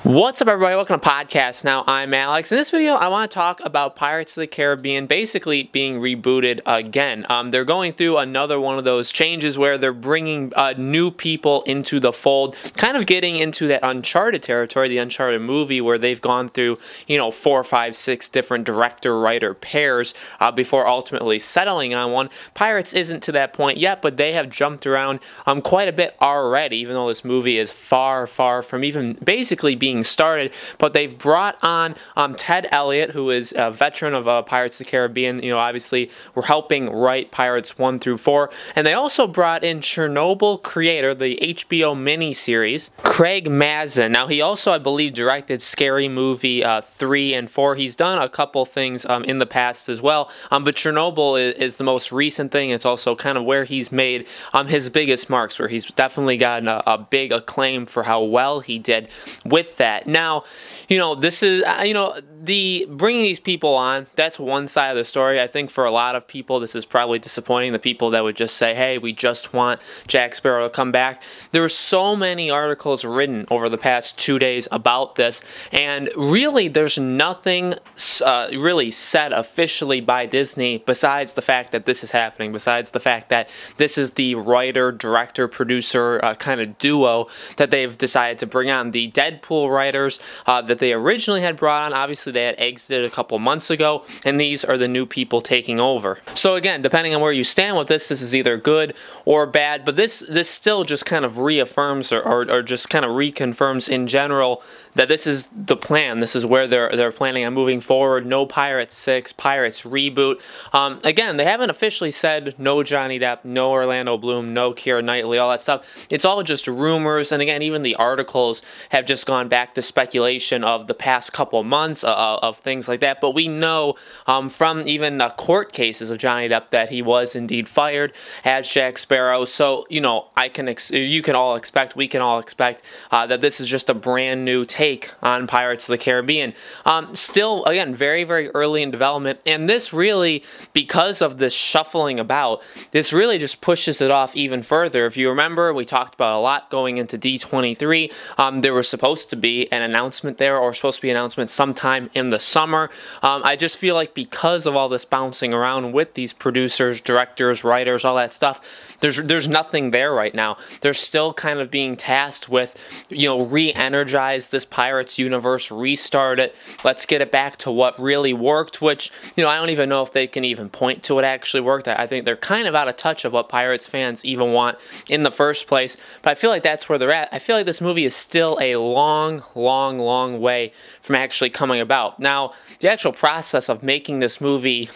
What's up, everybody? Welcome to Podcast Now. I'm Alex. In this video, I want to talk about Pirates of the Caribbean basically being rebooted again. They're going through another one of those changes where they're bringing new people into the fold, kind of getting into that Uncharted territory, the Uncharted movie, where they've gone through, 4, 5, 6 different director-writer pairs before ultimately settling on one. Pirates isn't to that point yet, but they have jumped around quite a bit already, even though this movie is far, far from even basically being started. But they've brought on Ted Elliott, who is a veteran of Pirates of the Caribbean. Obviously we're helping write Pirates 1 through 4, and they also brought in Chernobyl creator, the HBO miniseries, Craig Mazin. Now he also, I believe, directed Scary Movie 3 and 4. He's done a couple things in the past as well, but Chernobyl is the most recent thing. It's also kind of where he's made his biggest marks, where he's definitely gotten a big acclaim for how well he did with that. Now, this is, the bringing these people on, that's one side of the story. I think for a lot of people, this is probably disappointing. The people that would just say, hey, we just want Jack Sparrow to come back. There were so many articles written over the past 2 days about this, and really there's nothing really said officially by Disney besides the fact that this is happening, besides the fact that this is the writer, director, producer kind of duo that they've decided to bring on. The Deadpool writers that they originally had brought on, obviously they had exited a couple months ago, and these are the new people taking over. So again, depending on where you stand with this is either good or bad, but this still just kind of reaffirms or just kind of reconfirms in general that this is the plan. This is where they're planning on moving forward. No Pirates 6, Pirates reboot. Again, they haven't officially said no Johnny Depp, no Orlando Bloom, no Keira Knightley, all that stuff. It's all just rumors, and again, even the articles have just gone back to speculation of the past couple months of things like that. But we know from even court cases of Johnny Depp that he was indeed fired as Jack Sparrow. So you can all expect, we can all expect that this is just a brand new take on Pirates of the Caribbean. Still, again, very, very early in development, and this really, because of this shuffling about, this really just pushes it off even further. If you remember, we talked about a lot going into D23. There was supposed to be an announcement there, or supposed to be an announcement sometime in the summer. I just feel like because of all this bouncing around with these producers, directors, writers, all that stuff, there's nothing there right now. They're still kind of being tasked with, re-energize this Pirates universe, restart it, let's get it back to what really worked, which, I don't even know if they can even point to what actually worked. I think they're kind of out of touch of what Pirates fans even want in the first place, but I feel like that's where they're at. I feel like this movie is still a long, long, long way from actually coming about. Now, the actual process of making this movie,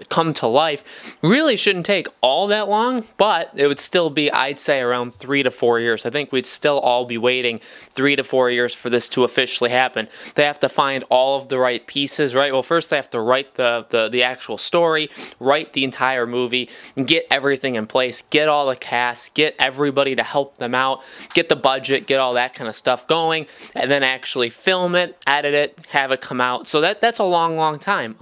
come to life really shouldn't take all that long, but it would still be, I'd say, around 3 to 4 years. I think we'd still all be waiting 3 to 4 years for this to officially happen. They have to find all of the right pieces, right? Well, first they have to write the actual story, write the entire movie, and get everything in place, get all the cast, get everybody to help them out, get the budget, get all that kind of stuff going, and then actually film it, edit it, have it come out. So that's a long, long time.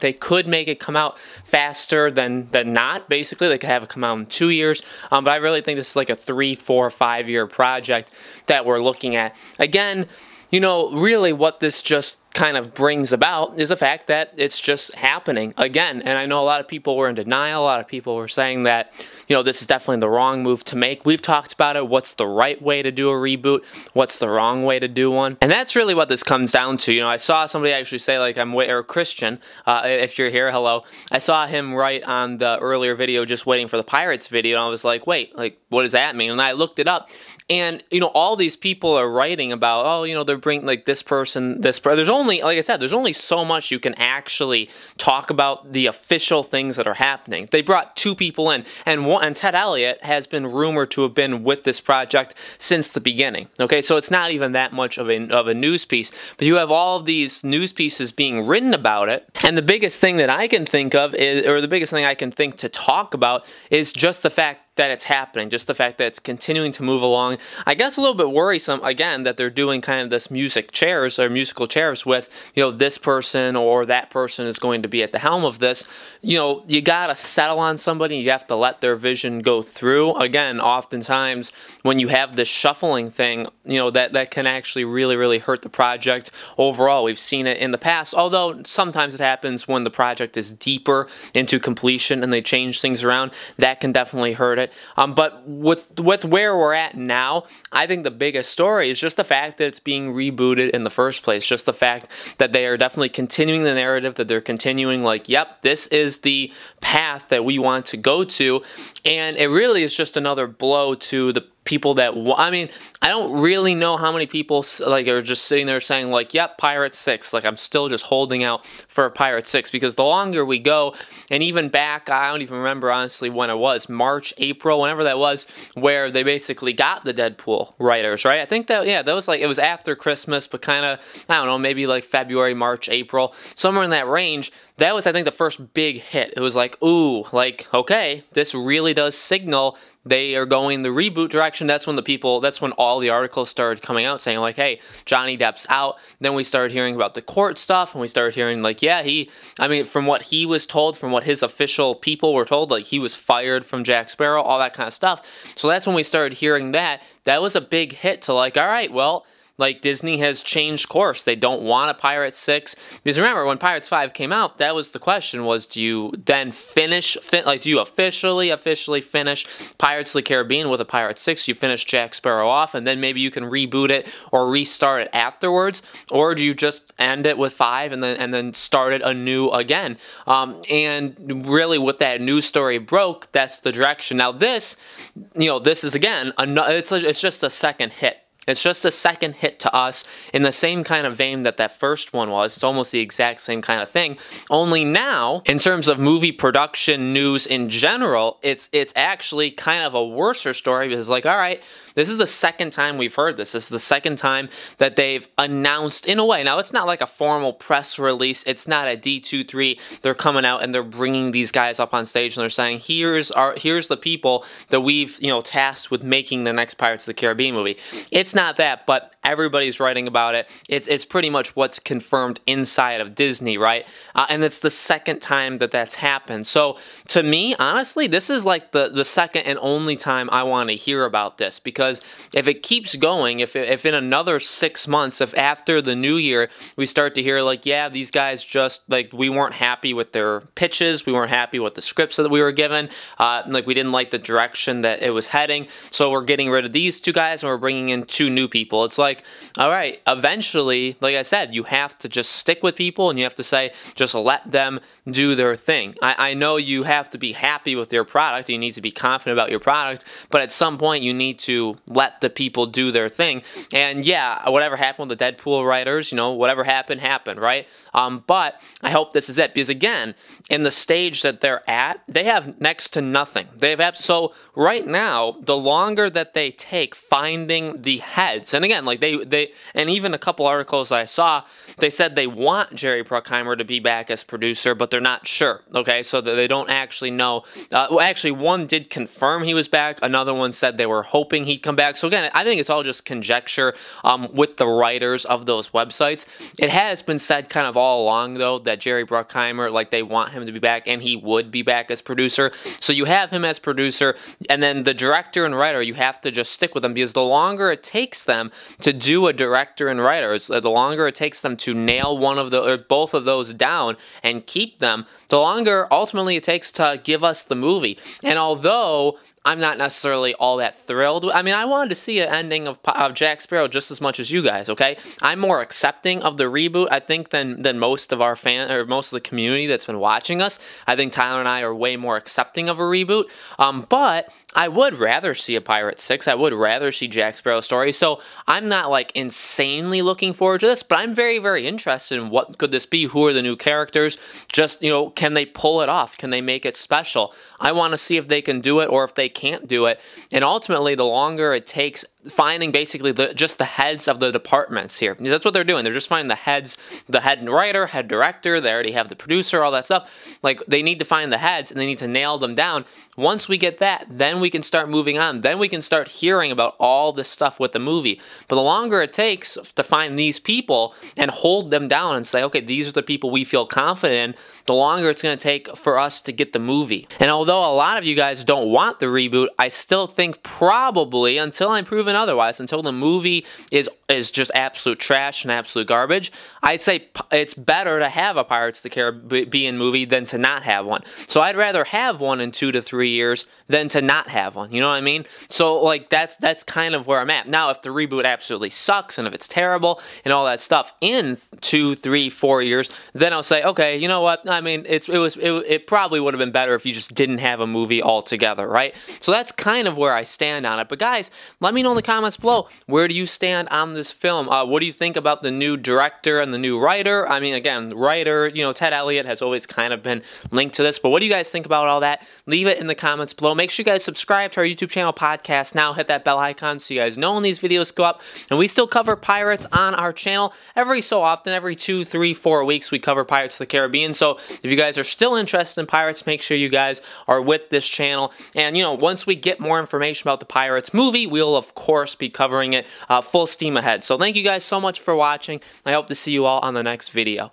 They could make it come out faster than not. Basically, they could have it come out in 2 years, but I really think this is like a 3, 4, 5 year project that we're looking at. Again, really what this just kind of brings about is the fact that it's just happening again. And I know a lot of people were in denial. A lot of people were saying that, this is definitely the wrong move to make. We've talked about it. What's the right way to do a reboot? What's the wrong way to do one? And that's really what this comes down to. I saw somebody actually say, like, or Christian, if you're here, hello. I saw him write on the earlier video, just waiting for the Pirates video, and I was like, wait, like, what does that mean? And I looked it up, and, all these people are writing about, oh, they're bringing, like, this person, there's only, like I said, there's only so much you can actually talk about the official things that are happening. They brought 2 people in, and Ted Elliott has been rumored to have been with this project since the beginning. Okay, so it's not even that much of a news piece, but you have all of these news pieces being written about it, and the biggest thing that I can think of is, or the biggest thing I can think to talk about is just the fact that it's happening, just the fact that it's continuing to move along. I guess a little bit worrisome, again, that they're doing kind of this musical chairs with, this person or that person is going to be at the helm of this. You gotta settle on somebody. You have to let their vision go through. Again, oftentimes when you have this shuffling thing, that can actually really, really hurt the project overall. We've seen it in the past, although sometimes it happens when the project is deeper into completion and they change things around. That can definitely hurt it. But with where we're at now, I think the biggest story is just the fact that it's being rebooted in the first place. Just the fact that they are definitely continuing the narrative, that they're continuing like, yep, this is the path that we want to go to. And it really is just another blow to the people that, I don't really know how many people are just sitting there saying like, yep, Pirate 6. Like, I'm still just holding out for Pirate 6, because the longer we go, and even back, I don't even remember honestly when it was, March, April, whenever that was, where they basically got the Deadpool writers, right? I think that, yeah, that was like, it was after Christmas, but kind of, I don't know, maybe like February, March, April, somewhere in that range. That was, I think, the first big hit. It was like, ooh, like, okay, this really does signal they are going the reboot direction. That's when all the articles started coming out saying like, hey, Johnny Depp's out. Then we started hearing about the court stuff, and we started hearing like, yeah, from what he was told, from what his official people were told, like he was fired from Jack Sparrow, all that kind of stuff. So that's when we started hearing that. That was a big hit to like, all right, well, like Disney has changed course. They don't want a Pirate 6. Because remember, when Pirates 5 came out, that was the question, was do you then do you officially finish Pirates of the Caribbean with a Pirate 6? You finish Jack Sparrow off, and then maybe you can reboot it or restart it afterwards? Or do you just end it with 5 and then start it anew again? And really, with that news story broke, that's the direction. Now this is again, it's just a second hit. It's just a second hit to us in the same kind of vein that first one was. It's almost the exact same kind of thing. Only now, in terms of movie production news in general, it's actually kind of a worser story, because like, all right, this is the second time we've heard this. This is the second time that they've announced, in a way. Now, it's not like a formal press release. It's not a D23. They're coming out and they're bringing these guys up on stage and they're saying, here's the people that we've, tasked with making the next Pirates of the Caribbean movie. It's not that, but everybody's writing about it. It's pretty much what's confirmed inside of Disney, right? And it's the second time that that's happened. So to me, honestly, this is like the second and only time I want to hear about this, because if it keeps going, if in another 6 months, if after the new year we start to hear like, yeah, these guys just like, we weren't happy with their pitches, we weren't happy with the scripts that we were given, like we didn't like the direction that it was heading, so we're getting rid of these 2 guys and we're bringing in 2 new people. It's like, all right, eventually, like I said, you have to just stick with people and you have to say, just let them do their thing. I know you have to be happy with your product, you need to be confident about your product, but at some point you need to let the people do their thing. And yeah, whatever happened with the Deadpool writers, whatever happened, right? But I hope this is it, because again, in the stage that they're at, they have next to nothing. So right now, the longer that they take finding the heads, and again, like they and even a couple articles I saw, they said they want Jerry Bruckheimer to be back as producer, but they're not sure, okay? So that they don't actually know. Well, actually, one did confirm he was back. Another one said they were hoping he'd come back. So again, I think it's all just conjecture with the writers of those websites. It has been said kind of all along, though, that Jerry Bruckheimer, like they want him to be back, and he would be back as producer. So you have him as producer, and then the director and writer, you have to just stick with them, because the longer it takes them to do a director and writer, the longer it takes them to nail one of the or both of those down and keep them, the longer ultimately it takes to give us the movie. And although I'm not necessarily all that thrilled. I mean, I wanted to see an ending of Jack Sparrow just as much as you guys, okay? I'm more accepting of the reboot, I think, than most of our most of the community that's been watching us. I think Tyler and I are way more accepting of a reboot, but I would rather see a Pirate 6. I would rather see Jack Sparrow's story. So I'm not like insanely looking forward to this, but I'm very, very interested in what could this be? Who are the new characters? Just, can they pull it off? Can they make it special? I want to see if they can do it or if they can't do it. And ultimately, the longer it takes finding basically just the heads of the departments here. That's what they're doing. They're just finding the heads, the head writer, head director. They already have the producer, all that stuff. Like, they need to find the heads and they need to nail them down. Once we get that, then we can start moving on. Then we can start hearing about all this stuff with the movie. But the longer it takes to find these people and hold them down and say, okay, these are the people we feel confident in, the longer it's going to take for us to get the movie. And although a lot of you guys don't want the reboot, I still think probably, until I'm proven otherwise, until the movie is just absolute trash and absolute garbage, I'd say it's better to have a Pirates of the Caribbean movie than to not have one. So I'd rather have one in 2 to 3 years than to not have one. You know what I mean? So, like, that's kind of where I'm at. Now, if the reboot absolutely sucks and if it's terrible and all that stuff in 2, 3, 4 years, then I'll say, okay, you know what? I mean, it probably would have been better if you just didn't have a movie altogether, right? So that's kind of where I stand on it. But guys, let me know in the comments below, where do you stand on this film? What do you think about the new director and the new writer? I mean, again, writer, you know, Ted Elliott has always kind of been linked to this, but what do you guys think about all that? Leave it in the comments below. Make sure you guys subscribe to our YouTube channel, Podcast Now. Hit that bell icon so you guys know when these videos go up. And we still cover pirates on our channel every so often. Every 2, 3, 4 weeks we cover Pirates of the Caribbean. So if you guys are still interested in pirates, make sure you guys are with this channel. And, you know, once we get more information about the Pirates movie, we'll of course be covering it full steam ahead. So thank you guys so much for watching. I hope to see you all on the next video.